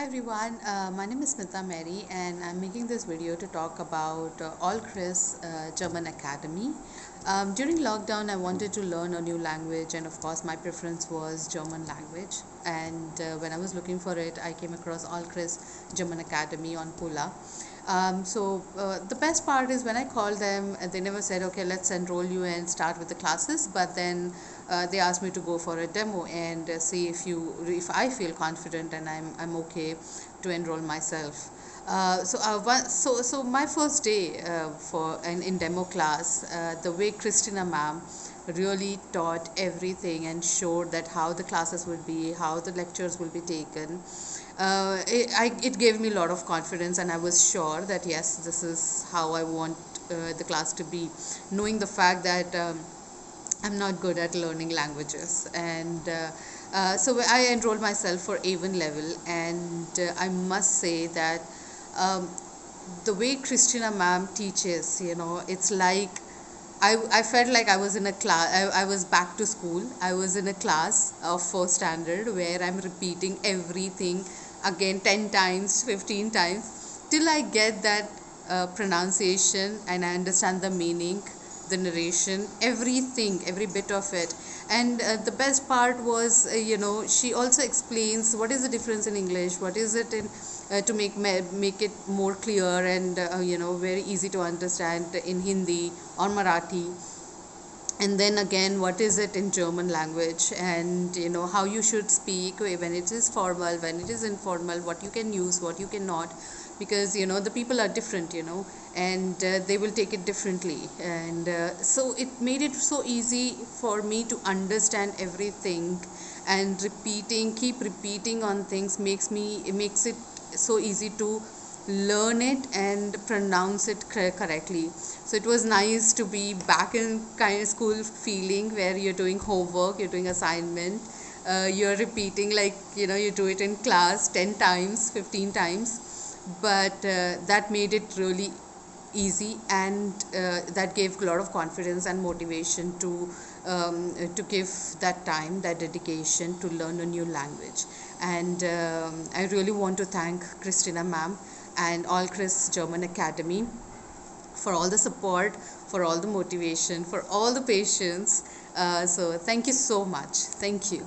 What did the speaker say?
Hi everyone, my name is Smita Mary and I'm making this video to talk about All-Chris German Academy. During lockdown I wanted to learn a new language, and of course my preference was German language, and when I was looking for it I came across All-Chris German Academy on Pula. The best part is when I called them, they never said, okay, let's enroll you and start with the classes, but then they asked me to go for a demo and see if I feel confident and I'm okay to enroll myself. So my first day in demo class, the way Christina ma'am really taught everything and showed that how the classes would be, how the lectures will be taken. It gave me a lot of confidence, and I was sure that yes, this is how I want the class to be, knowing the fact that I'm not good at learning languages. So I enrolled myself for A1 level, and I must say that um, the way Christina ma'am teaches, it's like I felt like I was in a class. I was back to school. I was in a class of first standard where I'm repeating everything again 10 times, 15 times till I get that pronunciation and I understand the meaning, the narration, everything, every bit of it. And the best part was, she also explains what is the difference in English, what is it in to make it more clear and very easy to understand in Hindi or Marathi, and then again what is it in German language, and how you should speak when it is formal, when it is informal, what you can use, what you cannot, because the people are different, and they will take it differently, and so it made it so easy for me to understand everything, and keep repeating on things makes it so easy to learn it and pronounce it correctly. So it was nice to be back in kind of school feeling where you're doing homework, you're doing assignment, you're repeating like you do it in class 10 times, 15 times, but that made it really easy, and that gave a lot of confidence and motivation to give that time, that dedication to learn a new language. And I really want to thank Christina ma'am and All-Chris German Academy for all the support, for all the motivation, for all the patience. So thank you so much. Thank you.